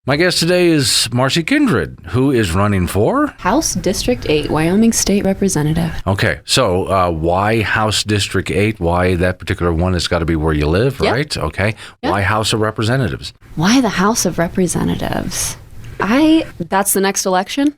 My guest today is Marcie Kindred, who is running for House District 8, Wyoming State Representative. Okay, so why House District 8? Why that particular one? It's got to be where you live, Yep. right? Okay. Yep. Why House of Representatives? Why the House of Representatives? That's the next election.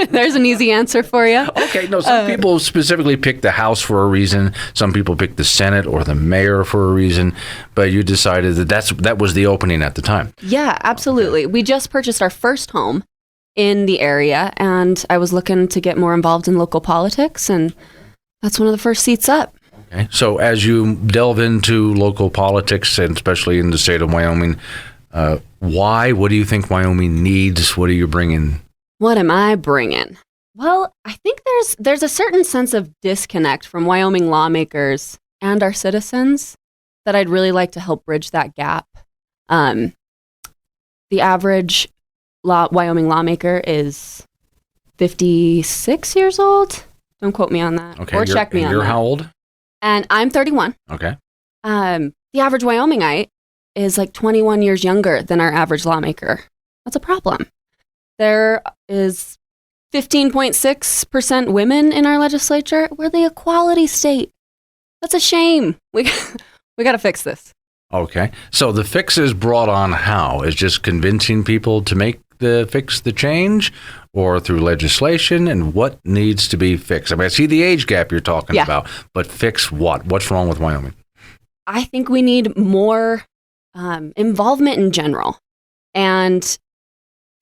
There's an easy answer for you. Okay, no, some people specifically pick the House for a reason. Some people pick the Senate or the mayor for a reason, but you decided that was the opening at the time. Yeah, absolutely. We just purchased our first home in the area, and I was looking to get more involved in local politics, and that's one of the first seats up. Okay, so as you delve into local politics, and especially in the state of Wyoming, why? What do you think Wyoming needs? What are you bringing? What am I bringing? Well, I think there's a certain sense of disconnect from Wyoming lawmakers and our citizens that I'd really like to help bridge that gap. The average Wyoming lawmaker is 56 years old. Don't quote me on that. Okay, or check me on that. You're how old? And I'm 31. Okay. The average Wyomingite is like 21 years younger than our average lawmaker. That's a problem. There is 15.6% women in our legislature. We're the equality state. That's a shame. We got to fix this. Okay. So the fix is brought on how? Is just convincing people to fix the change, or through legislation? And what needs to be fixed? I mean, I see the age gap you're talking about, but fix what? What's wrong with Wyoming? I think we need more involvement in general. And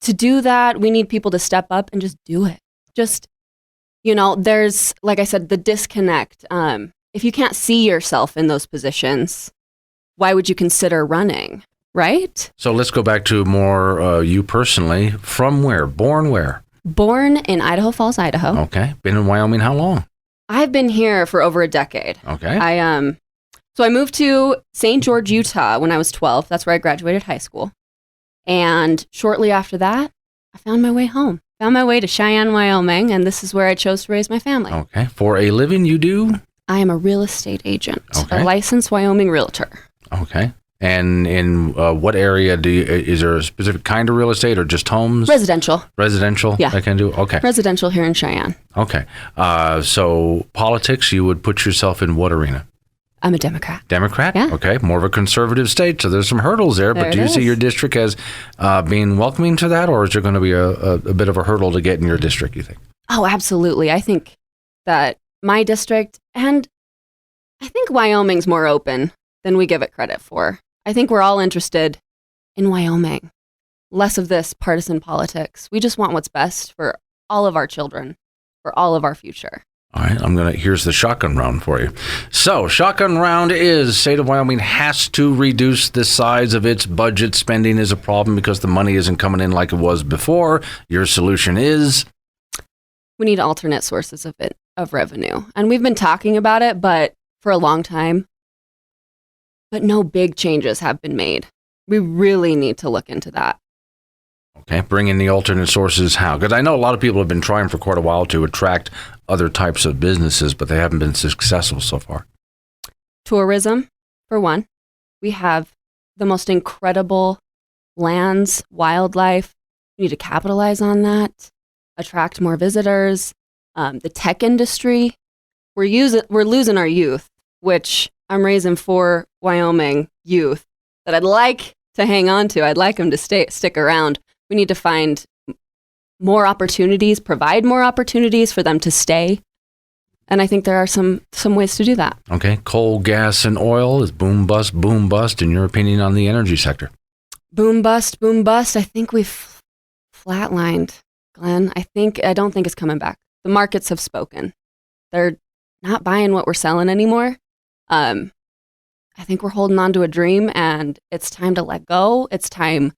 to do that, we need people to step up and just do it. There's, like I said, the disconnect. If you can't see yourself in those positions, why would you consider running, right? So let's go back to more you personally. From where? Born where? Born in Idaho Falls, Idaho. Okay. Been in Wyoming how long? I've been here for over a decade. Okay. So I moved to St. George, Utah when I was 12. That's where I graduated high school. And shortly after that, I found my way home. Found my way to Cheyenne, Wyoming, and this is where I chose to raise my family. Okay. For a living, you do? I am a real estate agent, Okay. a licensed Wyoming realtor. Okay. And in what area is there a specific kind of real estate or just homes? Residential. Residential? Yeah. I can do? Okay. Residential here in Cheyenne. Okay. So politics, you would put yourself in what arena? I'm a Democrat. Democrat? Yeah. Okay. More of a conservative state, so there's some hurdles there. But There do it you see is. your district as being welcoming to that, or is there going to be a bit of a hurdle to get in your district, you think? Oh, absolutely. I think that my district, and I think Wyoming's more open than we give it credit for. I think we're all interested in Wyoming. Less of this partisan politics. We just want what's best for all of our children, for all of our future. All right, here's the shotgun round for you. So, shotgun round is state of Wyoming has to reduce the size of its budget. Spending is a problem because the money isn't coming in like it was before. Your solution is? We need alternate sources of revenue. And we've been talking about it, but for a long time. But no big changes have been made. We really need to look into that. Okay, bring in the alternate sources how? Because I know a lot of people have been trying for quite a while to attract other types of businesses, but they haven't been successful so far. Tourism, for one. We have the most incredible lands, wildlife. We need to capitalize on that, attract more visitors. The tech industry, we're losing our youth, which I'm raising 4 Wyoming youth that I'd like to hang on to. I'd like them to stick around. We need to find more opportunities, provide more opportunities for them to stay. And I think there are some ways to do that. Okay. Coal, gas, and oil is boom, bust, in your opinion, on the energy sector? Boom, bust. I think we've flatlined, Glenn. I don't think it's coming back. The markets have spoken. They're not buying what we're selling anymore. I think we're holding on to a dream, and it's time to let go. It's time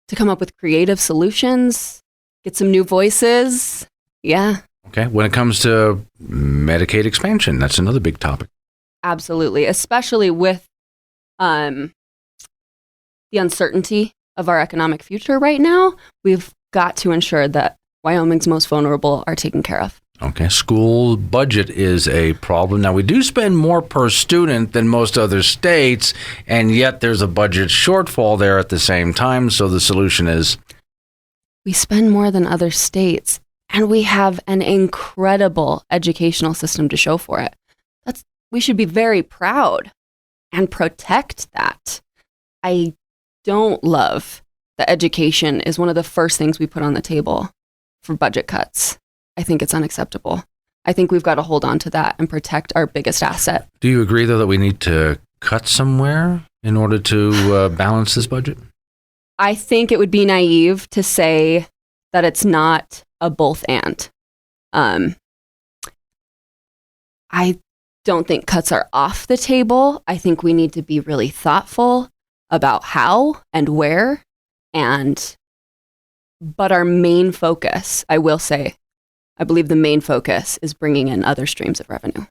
to come up with creative solutions, get some new voices. Yeah. Okay. When it comes to Medicaid expansion, that's another big topic. Absolutely. Especially with the uncertainty of our economic future right now, we've got to ensure that Wyoming's most vulnerable are taken care of. Okay, school budget is a problem. Now, we do spend more per student than most other states, and yet there's a budget shortfall there at the same time. So the solution is? We spend more than other states, and we have an incredible educational system to show for it. We should be very proud and protect that. I don't love that education is one of the first things we put on the table for budget cuts. I think it's unacceptable. I think we've got to hold on to that and protect our biggest asset. Do you agree, though, that we need to cut somewhere in order to balance this budget? I think it would be naive to say that it's not a both and. I don't think cuts are off the table. I think we need to be really thoughtful about how and where. But our main focus, I will say, I believe the main focus is bringing in other streams of revenue.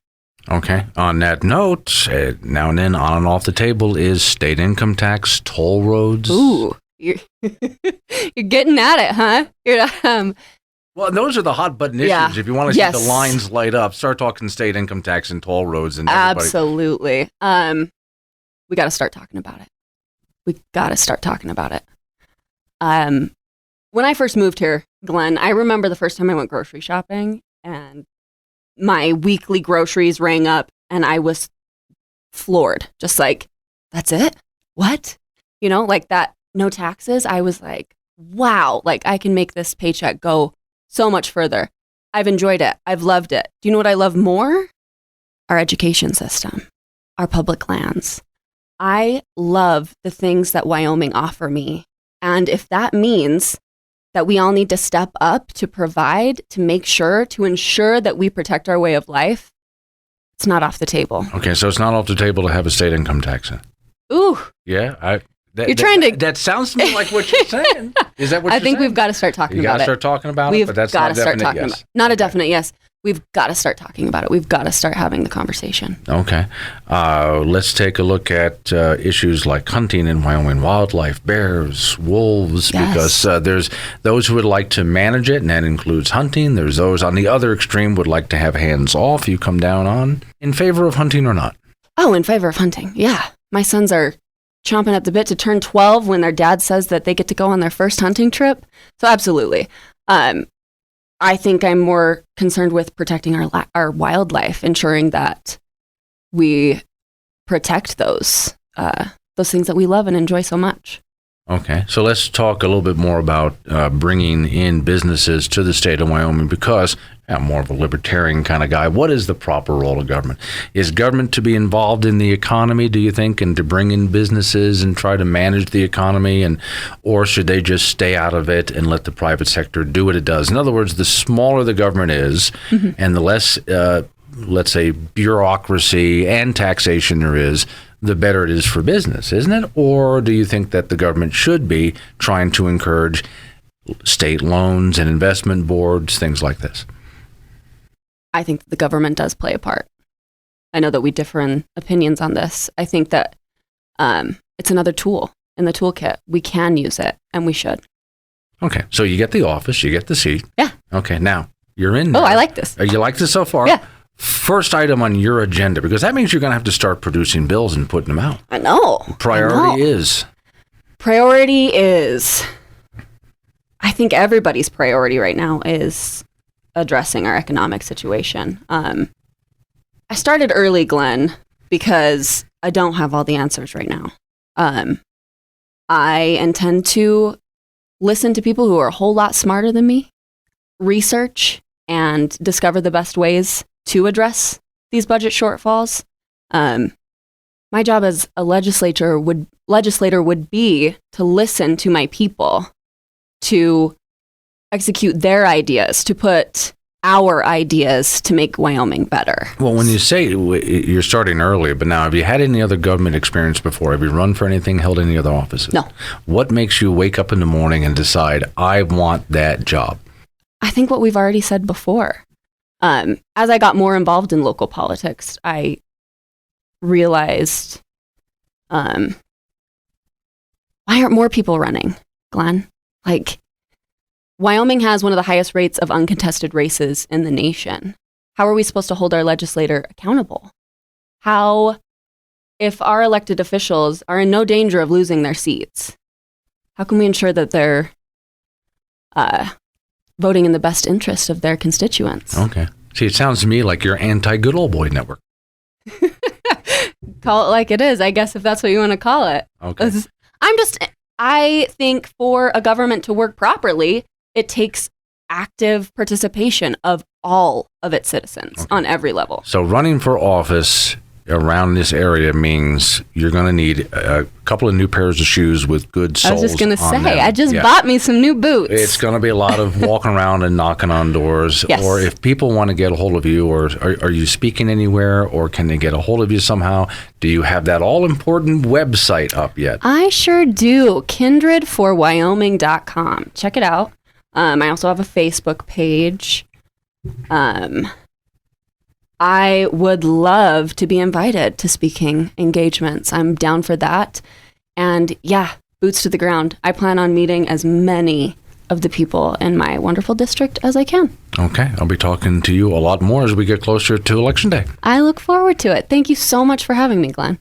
Okay. On that note, now and then, on and off the table is state income tax, toll roads. Ooh, you're getting at it, huh? Well, those are the hot button issues. Yeah. If you want to see the lines light up, start talking state income tax and toll roads. And absolutely. We got to start talking about it. When I first moved here, Glenn, I remember the first time I went grocery shopping and my weekly groceries rang up and I was floored. Just like, that's it? What? Like that, no taxes. I was like, wow, like I can make this paycheck go so much further. I've enjoyed it. I've loved it. Do you know what I love more? Our education system, our public lands. I love the things that Wyoming offer me. And if that means that we all need to step up to provide, to ensure that we protect our way of life, it's not off the table. Okay, so it's not off the table to have a state income tax. Ooh. Yeah, That sounds to me like what you're saying. Is that what you're saying? I think we've got to start talking about it. You got to start talking about it, but that's not a definite yes. Not a definite yes. We've got to start talking about it. We've got to start having the conversation. Okay. Let's take a look at issues like hunting in Wyoming, wildlife, bears, wolves, because there's those who would like to manage it, and that includes hunting. There's those on the other extreme would like to have hands off. You come down on in favor of hunting or not? Oh, in favor of hunting. Yeah. My sons are chomping at the bit to turn 12 when their dad says that they get to go on their first hunting trip. So absolutely. I think I'm more concerned with protecting our wildlife, ensuring that we protect those things that we love and enjoy so much. Okay, so let's talk a little bit more about bringing in businesses to the state of Wyoming, because I'm more of a libertarian kind of guy. What is the proper role of government? Is government to be involved in the economy, do you think, and to bring in businesses and try to manage the economy, or should they just stay out of it and let the private sector do what it does? In other words, the smaller the government is, and the less, let's say, bureaucracy and taxation there is, the better it is for business, isn't it? Or do you think that the government should be trying to encourage state loans and investment boards, things like this? I think the government does play a part. I know that we differ in opinions on this. I think that it's another tool in the toolkit. We can use it, and we should. Okay, so you get the office, you get the seat. Yeah. Okay, now you're in there. Oh, I like this. You like this so far? Yeah. First item on your agenda, because that means you're going to have to start producing bills and putting them out. I know. Priority is? I think everybody's priority right now is addressing our economic situation. I started early, Glenn, because I don't have all the answers right now. I intend to listen to people who are a whole lot smarter than me, research, and discover the best ways to address these budget shortfalls. My job as a legislator would be to listen to my people, to execute their ideas, to put our ideas to make Wyoming better. Well, when you say you're starting early, but now have you had any other government experience before? Have you run for anything, held any other offices? No. What makes you wake up in the morning and decide, I want that job? I think what we've already said before. As I got more involved in local politics, I realized, why aren't more people running, Glenn? Like, Wyoming has one of the highest rates of uncontested races in the nation. How are we supposed to hold our legislator accountable? How, if our elected officials are in no danger of losing their seats, how can we ensure that they're voting in the best interest of their constituents? Okay. See, it sounds to me like you're anti-good old boy network. Call it like it is, I guess, if that's what you want to call it. Okay. I think for a government to work properly, it takes active participation of all of its citizens on every level. So running for office around this area means you're going to need a couple of new pairs of shoes with good soles. I was just going to say, them. I just bought me some new boots. It's going to be a lot of walking around and knocking on doors. Yes. Or if people want to get a hold of you, or are you speaking anywhere, or can they get a hold of you somehow? Do you have that all-important website up yet? I sure do. kindredforwyoming.com. Check it out. I also have a Facebook page. I would love to be invited to speaking engagements. I'm down for that. And yeah, boots to the ground. I plan on meeting as many of the people in my wonderful district as I can. Okay. I'll be talking to you a lot more as we get closer to Election Day. I look forward to it. Thank you so much for having me, Glenn.